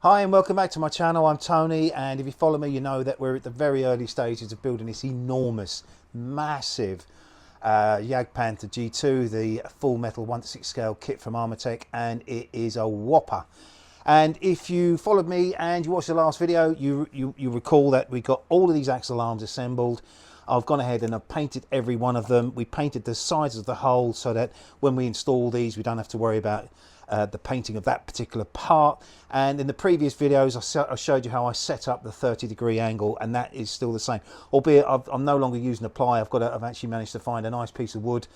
Hi and welcome back to my channel. I'm Tony, and if you follow me you know that we're at the very early stages of building this enormous, massive Jagdpanther G2, the full metal 1:6 scale kit from Armortek, and it is a whopper. And if you followed me and you watched the last video, you recall that we got all of these axle arms assembled. I've gone ahead and I've painted every one of them. We painted the sides of the hole so that when we install these we don't have to worry about the painting of that particular part. And in the previous videos I showed you how I set up the 30-degree angle, and that is still the same, albeit I'm no longer using a ply. I've actually managed to find a nice piece of wood,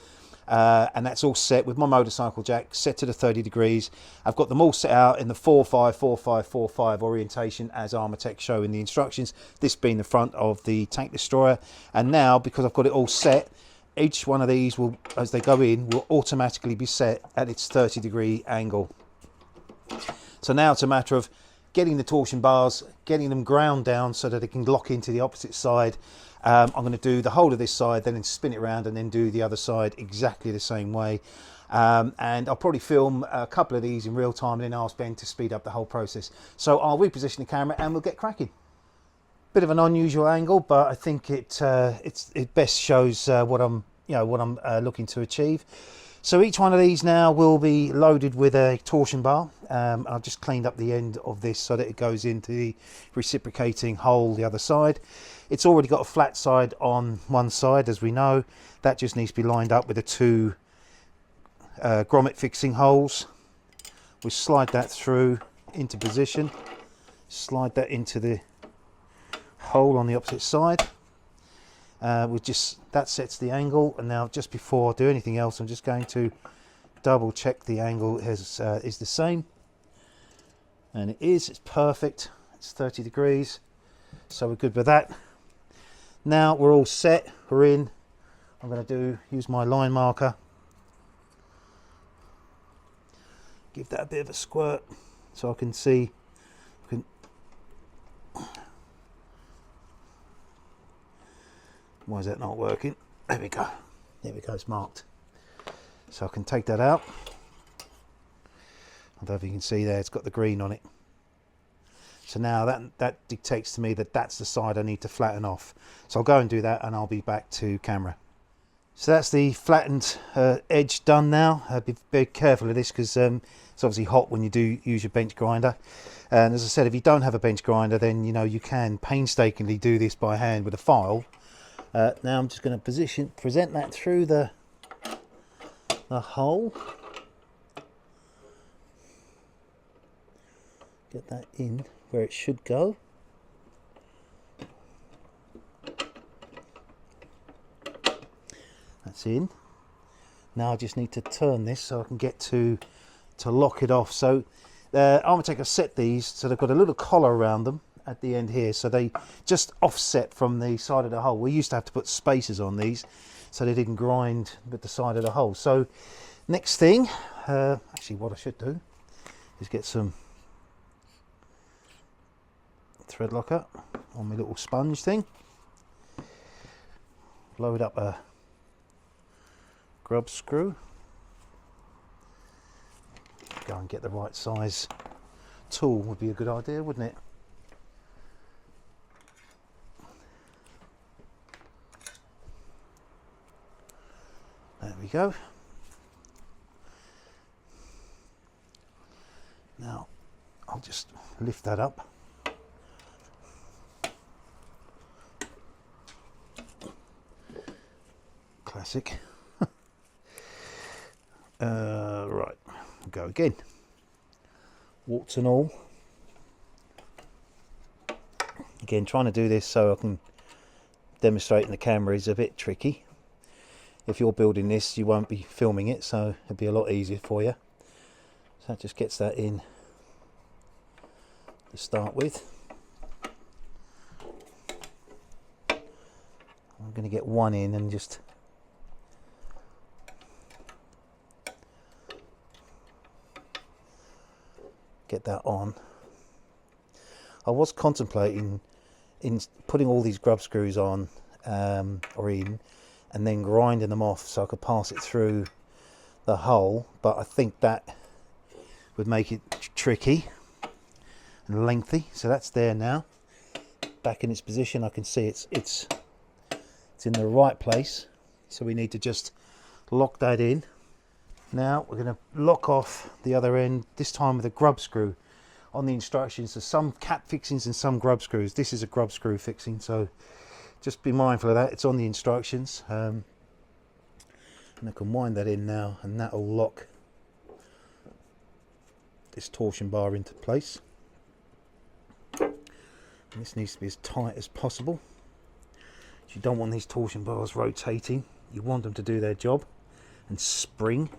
and that's all set with my motorcycle jack set to the 30 degrees. I've got them all set out in the 4-5-4-5-4-5 orientation as Armortek show in the instructions, this being the front of the tank destroyer. And now, because I've got it all set, each one of these will, as they go in, will automatically be set at its 30-degree angle. So now it's a matter of getting the torsion bars, getting them ground down so that it can lock into the opposite side. I'm going to do the whole of this side, then spin it around and then do the other side exactly the same way. And I'll probably film a couple of these in real time and then ask Ben to speed up the whole process. So I'll reposition the camera and we'll get cracking. Bit of an unusual angle, but I think it best shows what I'm looking to achieve. So each one of these now will be loaded with a torsion bar. I've just cleaned up the end of this so that it goes into the reciprocating hole the other side. It's already got a flat side on one side, as we know. That just needs to be lined up with the two grommet fixing holes. We'll slide that through into position, slide that into the hole on the opposite side. That sets the angle, and now just before I do anything else I'm just going to double check the angle is the same, and it's perfect. It's 30 degrees, so we're good with that. Now we're all set, we're in. I'm going to use my line marker, give that a bit of a squirt so I can see. Why is that not working? There we go. There we go, it's marked. So I can take that out. I don't know if you can see there, it's got the green on it. So now that dictates to me that that's the side I need to flatten off. So I'll go and do that and I'll be back to camera. So that's the flattened edge done now. Be very careful of this because it's obviously hot when you do use your bench grinder. And as I said, if you don't have a bench grinder, then you can painstakingly do this by hand with a file. Now I'm just going to present that through the hole. Get that in where it should go. That's in. Now I just need to turn this so I can get to lock it off. So Armortek have set these so they've got a little collar around them at the end here, so they just offset from the side of the hole. We used to have to put spacers on these so they didn't grind with the side of the hole. So next thing, actually what I should do is get some thread locker on my little sponge thing, load up a grub screw, go and get the right size tool would be a good idea, wouldn't it? There we go. Now I'll just lift that up. Classic. Right, go again. Warts and all. Again, trying to do this so I can demonstrate in the camera is a bit tricky. If you're building this, you won't be filming it, so it'll be a lot easier for you. So that just gets that in to start with. I'm going to get one in and just get that on. I was contemplating in putting all these grub screws on or in, and then grinding them off so I could pass it through the hole, but I think that would make it tricky. and lengthy. So that's there now, back in its position. I can see it's in the right place. So we need to just lock that in. Now we're going to lock off the other end, this time with a grub screw. On the instructions, there's some cap fixings and some grub screws. This is a grub screw fixing, so just be mindful of that. It's on the instructions. And I can wind that in now, and that will lock this torsion bar into place. And this needs to be as tight as possible. You don't want these torsion bars rotating. You want them to do their job and spring.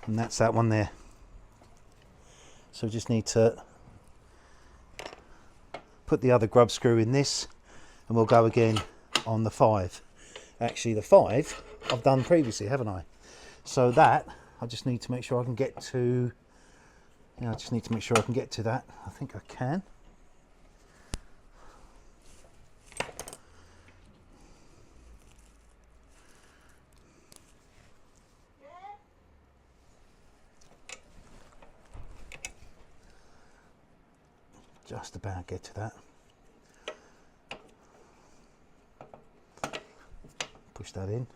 And that's that one there. So we just need to put the other grub screw in this, and we'll go again on the 5. Actually, the 5 I've done previously, haven't I? So that I just need to make sure I can get to. I just need to make sure I can get to that. I think I can. Just about get to that. Push that in.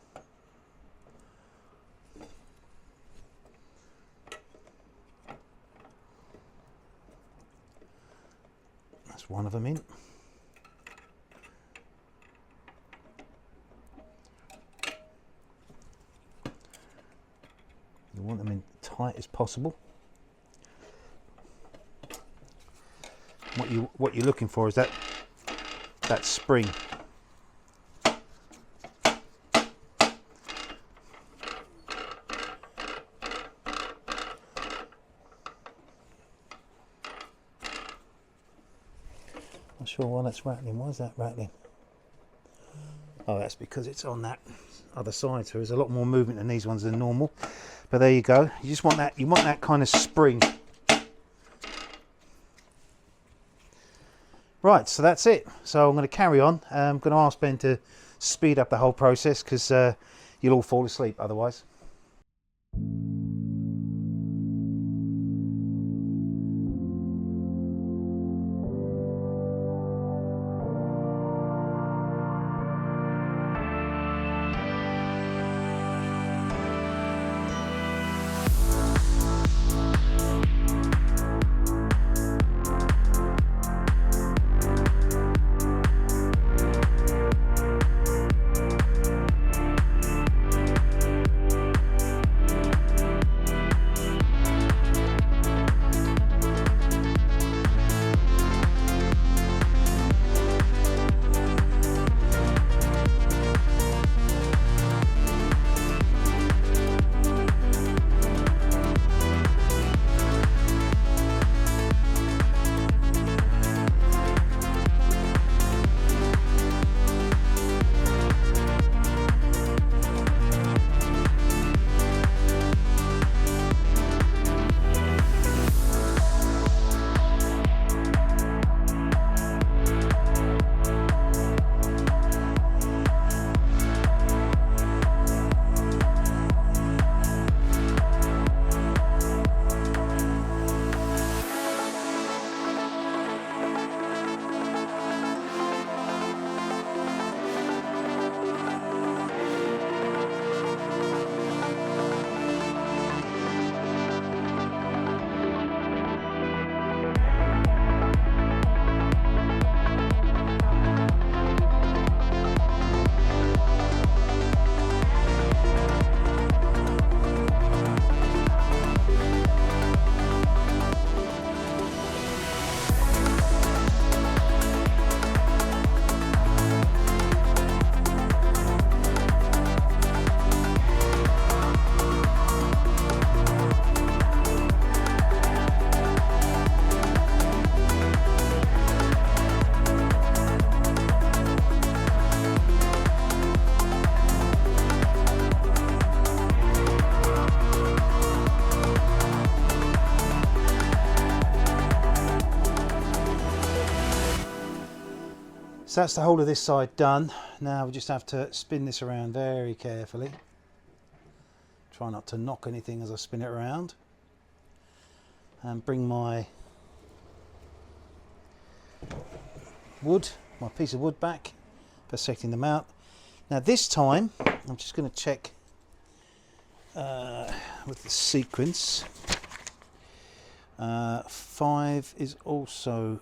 That's one of them in. You want them in tight as possible. What you're looking for is that spring. Not sure why that's rattling. Why is that rattling? Oh, that's because it's on that other side, so there's a lot more movement in these ones than normal. But there you go. You just want that. You want that kind of spring. Right, so that's it. So I'm going to carry on. I'm going to ask Ben to speed up the whole process, because you'll all fall asleep otherwise. So that's the whole of this side done. Now we just have to spin this around very carefully. Try not to knock anything as I spin it around. And bring my wood, my piece of wood back for setting them out. Now this time I'm just going to check with the sequence. 5 is also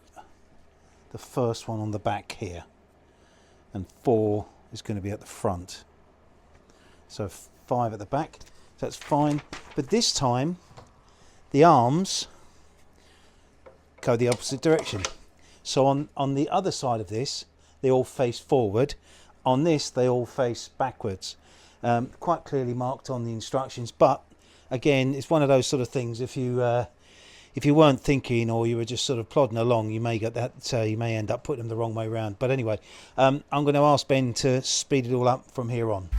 the first one on the back here, and 4 is going to be at the front. So 5 at the back, so that's fine. But this time the arms go the opposite direction. So on the other side of this, they all face forward. On this, they all face backwards. Quite clearly marked on the instructions, but again, it's one of those sort of things. If you weren't thinking, or you were just sort of plodding along, you may get that. You may end up putting them the wrong way around. But anyway, I'm going to ask Ben to speed it all up from here on.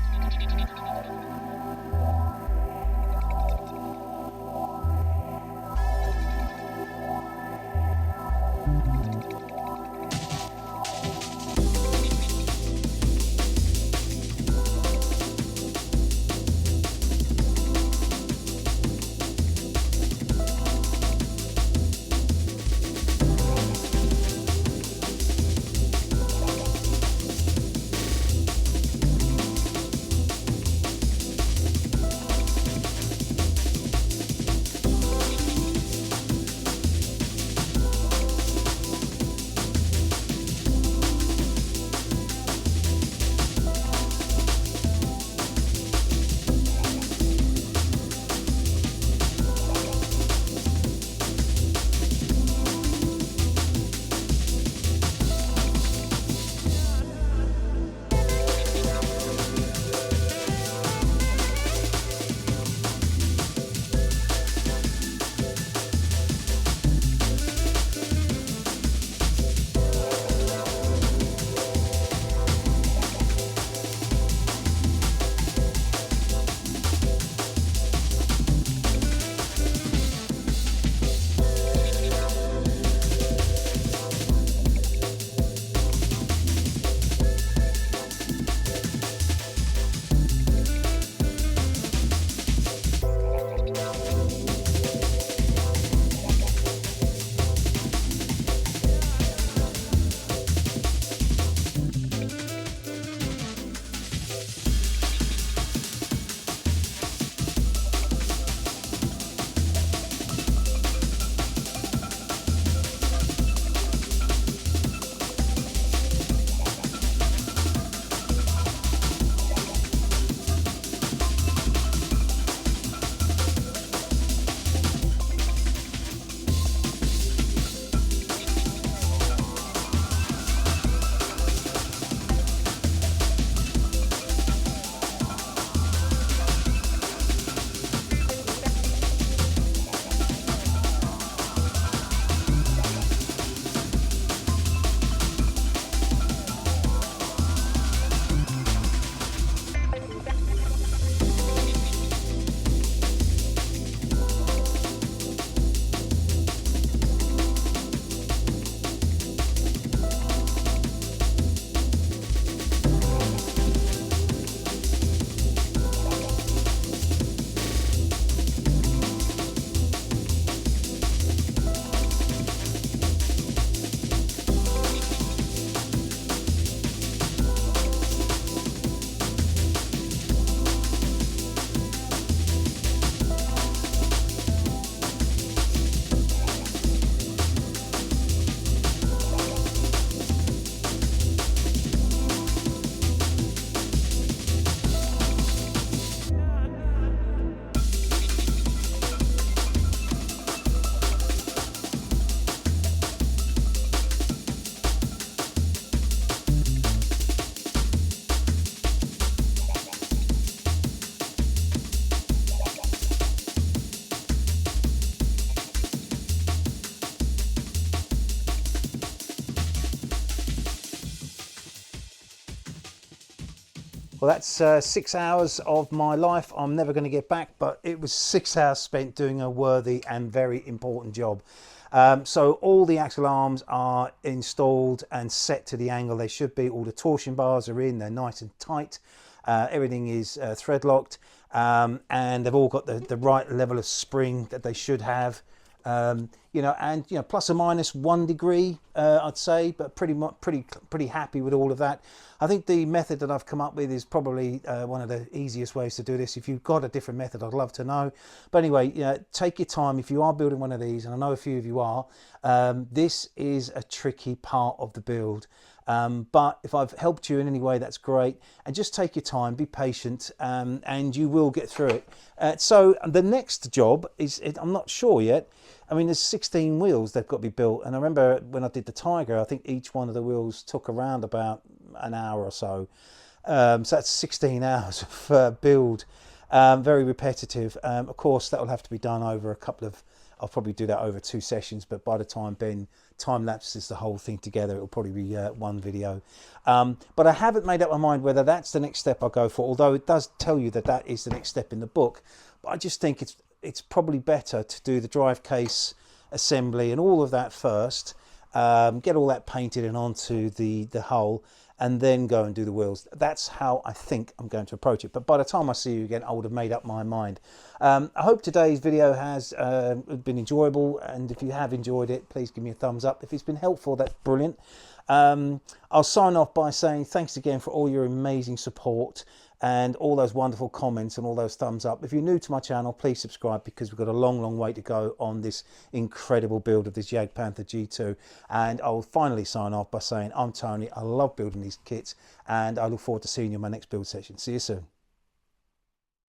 Well, that's 6 hours of my life I'm never going to get back, but it was 6 hours spent doing a worthy and very important job. So all the axle arms are installed and set to the angle they should be. All the torsion bars are in, they're nice and tight. Everything is thread locked, and they've all got the right level of spring that they should have. You know, and you know, plus or minus 1 degree, I'd say, but pretty happy with all of that. I think the method that I've come up with is probably one of the easiest ways to do this. If you've got a different method, I'd love to know. But anyway, you know, take your time if you are building one of these, and I know a few of you are. This is a tricky part of the build. But if I've helped you in any way, that's great. And just take your time, be patient, and you will get through it. So the next job is, I'm not sure yet. I mean, there's 16 wheels they've got to be built. And I remember when I did the Tiger, I think each one of the wheels took around about an hour or so. So that's 16 hours of build. Very repetitive. Of course, that will have to be done over a couple of, I'll probably do that over 2 sessions, but by the time Ben time lapses the whole thing together, it'll probably be one video. But I haven't made up my mind whether that's the next step I go for, although it does tell you that that is the next step in the book. But I just think it's probably better to do the drive case assembly and all of that first, get all that painted and onto the hull, and then go and do the wheels. That's how I think I'm going to approach it. But by the time I see you again, I would have made up my mind. I hope today's video has been enjoyable, and if you have enjoyed it, please give me a thumbs up. If it's been helpful, that's brilliant. I'll sign off by saying thanks again for all your amazing support and all those wonderful comments and all those thumbs up. If you're new to my channel, please subscribe, because we've got a long way to go on this incredible build of this Jagdpanther G2. And I'll finally sign off by saying I'm Tony. I love building these kits, and I look forward to seeing you in my next build session. See you soon.